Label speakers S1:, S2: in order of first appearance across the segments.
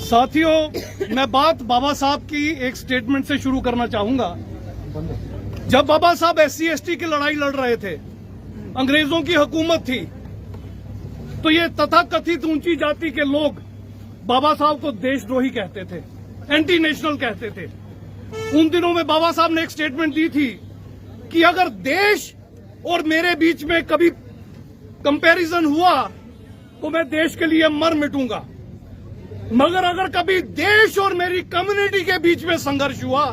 S1: साथियों, मैं बात बाबा साहब की एक स्टेटमेंट से शुरू करना चाहूंगा। जब बाबा साहब SC ST की लड़ाई लड़ रहे थे, अंग्रेजों की हुकूमत थी, तो ये तथाकथित ऊंची जाति के लोग बाबा साहब को देशद्रोही कहते थे, एंटी नेशनल कहते थे। उन दिनों में बाबा साहब ने एक स्टेटमेंट दी थी कि अगर देश और मेरे बीच में कभी कंपैरिजन हुआ तो मैं देश के लिए मर मिटूंगा, मगर अगर कभी देश और मेरी कम्युनिटी के बीच में संघर्ष हुआ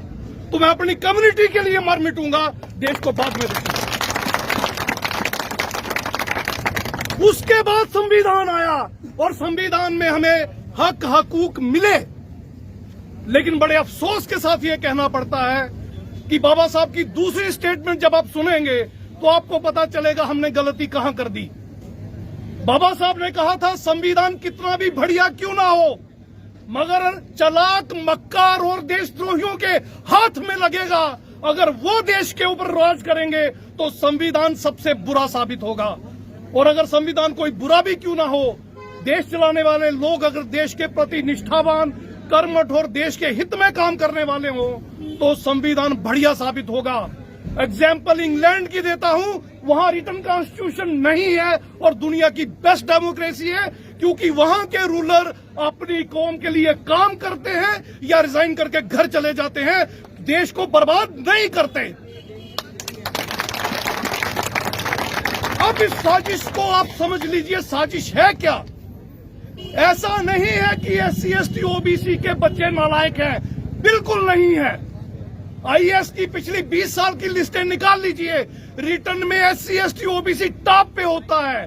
S1: तो मैं अपनी कम्युनिटी के लिए मर मिटूंगा, देश को बाद में देखूंगा। उसके बाद संविधान आया और संविधान में हमें हक हकूक मिले, लेकिन बड़े अफसोस के साथ ये कहना पड़ता है कि बाबा साहब की दूसरी स्टेटमेंट जब आप सुनेंगे तो आपको पता चलेगा हमने गलती कहां कर दी। बाबा साहब ने कहा था संविधान कितना भी बढ़िया क्यों ना हो, मगर चलाक मक्कार और देशद्रोहियों के हाथ में लगेगा, अगर वो देश के ऊपर राज करेंगे तो संविधान सबसे बुरा साबित होगा। और अगर संविधान कोई बुरा भी क्यों ना हो, देश चलाने वाले लोग अगर देश के प्रति निष्ठावान, कर्मठ और देश के हित में काम करने वाले हो तो संविधान बढ़िया साबित होगा। एग्जाम्पल इंग्लैंड की देता हूं, वहां रिटन कॉन्स्टिट्यूशन नहीं है और दुनिया की बेस्ट डेमोक्रेसी है, क्योंकि वहां के रूलर अपनी कौम के लिए काम करते हैं या रिजाइन करके घर चले जाते हैं, देश को बर्बाद नहीं करते। अब इस साजिश को आप समझ लीजिए, साजिश है क्या? ऐसा नहीं है कि SC ST OBC के बच्चे नालायक हैं, बिल्कुल नहीं है। IAS की पिछली 20 साल की लिस्टें निकाल लीजिए, रिटर्न में SC ST OBC टॉप पे होता है।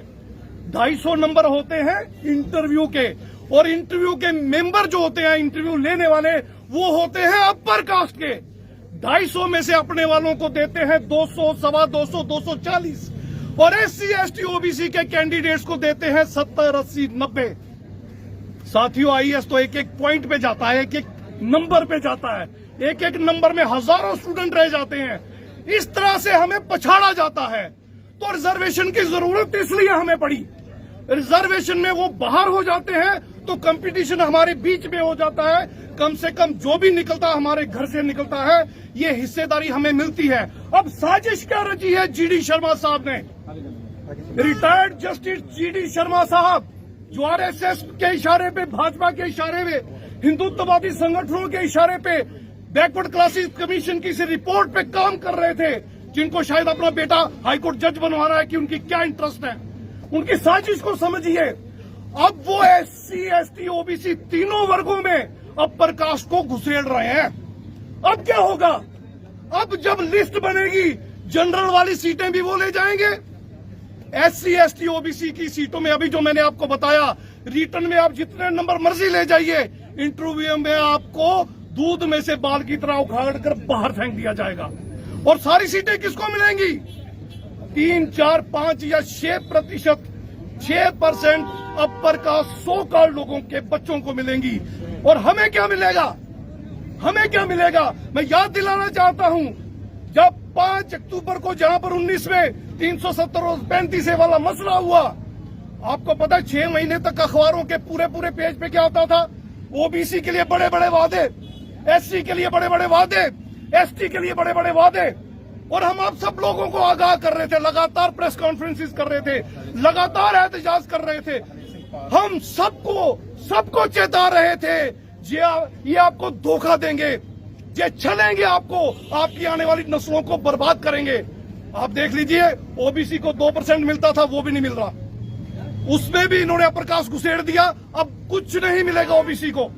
S1: 250 नंबर होते हैं इंटरव्यू के, और इंटरव्यू के मेंबर जो होते हैं, इंटरव्यू लेने वाले, वो होते हैं अपर कास्ट के। 250 में से अपने वालों को देते हैं 200, 250, 240, और SC ST OBC के कैंडिडेट्स को देते हैं 70, 80, 90। साथियों, IAS तो एक एक पॉइंट पे जाता है, एक एक नंबर पे जाता है, एक एक नंबर में हजारों स्टूडेंट रह जाते हैं। इस तरह से हमें पछाड़ा जाता है। तो रिजर्वेशन की जरूरत इसलिए हमें पड़ी। रिजर्वेशन में वो बाहर हो जाते हैं तो कंपटीशन हमारे बीच में हो जाता है। कम से कम जो भी निकलता है हमारे घर से निकलता है, ये हिस्सेदारी हमें मिलती है। अब साजिश क्या रची है GD शर्मा साहब ने? रिटायर्ड जस्टिस GD शर्मा साहब, जो RSS के इशारे पे, भाजपा के इशारे पे, हिंदुत्ववादी संगठनों के इशारे पे, बैकवर्ड क्लासेस कमीशन की रिपोर्ट पे काम कर रहे थे, जिनको शायद अपना बेटा हाईकोर्ट जज बनवा रहा है कि उनकी क्या इंटरेस्ट है। उनकी साजिश को समझिए। अब वो SC ST OBC तीनों वर्गों में अपर कास्ट को घुसेड़ रहे हैं। अब क्या होगा? अब जब लिस्ट बनेगी, जनरल वाली सीटें भी वो ले जाएंगे। SC ST OBC की सीटों में अभी जो मैंने आपको बताया, रिटर्न में आप जितने नंबर मर्जी ले जाइए, इंटरव्यू में आपको दूध में से बाल की तरह उखाड़ कर बाहर फेंक दिया जाएगा। और सारी सीटें किसको मिलेंगी? 3, 4, 5 या 6%, 6% अपर का 100 कार्ड लोगों के बच्चों को मिलेंगी। और हमें क्या मिलेगा? हमें क्या मिलेगा? मैं याद दिलाना चाहता हूं, जब 5 अक्टूबर को जहां पर 19 में 370 और 35 वाला मसला हुआ, आपको पता है 6 महीने तक अखबारों के पूरे पेज पे क्या होता था? OBC के लिए बड़े बड़े वादे, SC के लिए बड़े बड़े वादे, ST के लिए बड़े बड़े वादे। और हम आप सब लोगों को आगाह कर रहे थे, लगातार प्रेस कॉन्फ्रेंसेस कर रहे थे, लगातार एहतजाज कर रहे थे, हम सबको चेता रहे थे, ये आपको धोखा देंगे, ये छलेंगे आपको, आपकी आने वाली नस्लों को बर्बाद करेंगे। आप देख लीजिए, OBC को 2% मिलता था, वो भी नहीं मिल रहा, उसमें भी इन्होंने अपर कास्ट घुसेड़ दिया। अब कुछ नहीं मिलेगा OBC को।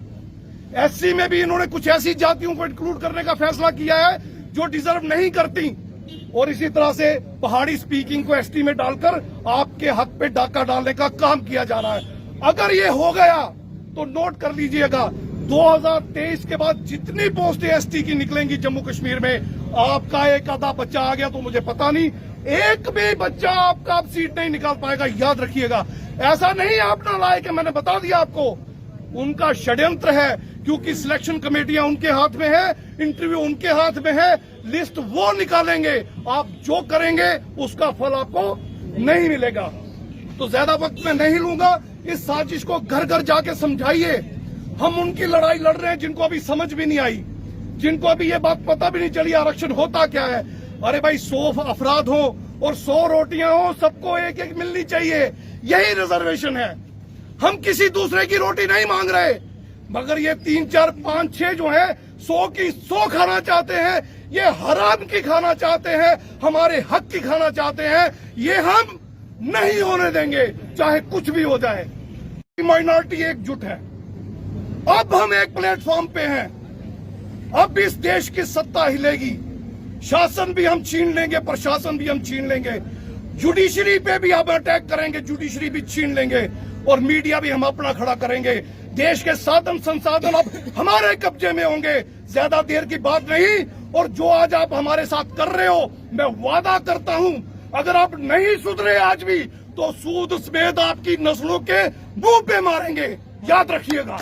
S1: SC में भी इन्होंने कुछ ऐसी जातियों को इंक्लूड करने का फैसला किया है जो डिजर्व नहीं करती, और इसी तरह से पहाड़ी स्पीकिंग को ST में डालकर आपके हक पे डाका डालने का काम किया जा रहा है। अगर ये हो गया तो नोट कर लीजिएगा, 2023 के बाद जितनी पोस्टें ST की निकलेंगी जम्मू कश्मीर में, आपका एक आधा बच्चा आ गया तो मुझे पता नहीं, एक भी बच्चा आपका अब सीट नहीं निकाल पाएगा, याद रखिएगा। ऐसा नहीं है आप नालायक है, मैंने बता दिया आपको, उनका षड्यंत्र है, क्योंकि सिलेक्शन कमेटियां उनके हाथ में है, इंटरव्यू उनके हाथ में है, लिस्ट वो निकालेंगे, आप जो करेंगे उसका फल आपको नहीं मिलेगा। तो ज्यादा वक्त मैं नहीं लूंगा, इस साजिश को घर घर जाके समझाइए। हम उनकी लड़ाई लड़ रहे हैं जिनको अभी समझ भी नहीं आई, जिनको अभी ये बात पता भी नहीं चली आरक्षण होता क्या है। अरे भाई 100 अफराद हो और 100 रोटियां हो, सबको एक एक मिलनी चाहिए, यही रिजर्वेशन है। हम किसी दूसरे की रोटी नहीं मांग रहे, मगर ये 3, 4, 5, 6 जो है 100 की 100 खाना चाहते हैं, ये हराम की खाना चाहते हैं, हमारे हक की खाना चाहते हैं। ये हम नहीं होने देंगे, चाहे कुछ भी हो जाए। माइनॉरिटी एकजुट है, अब हम एक प्लेटफॉर्म पे हैं, अब इस देश की सत्ता हिलेगी, शासन भी हम छीन लेंगे, प्रशासन भी हम छीन लेंगे, जुडिशरी पे भी हम अटैक करेंगे, जुडिशरी भी छीन लेंगे, और मीडिया भी हम अपना खड़ा करेंगे। देश के साधन संसाधन अब हमारे कब्जे में होंगे, ज्यादा देर की बात नहीं। और जो आज आप हमारे साथ कर रहे हो, मैं वादा करता हूं, अगर आप नहीं सुधरे आज भी, तो सूद समेत आपकी नस्लों के मुंह पे मारेंगे, याद रखिएगा।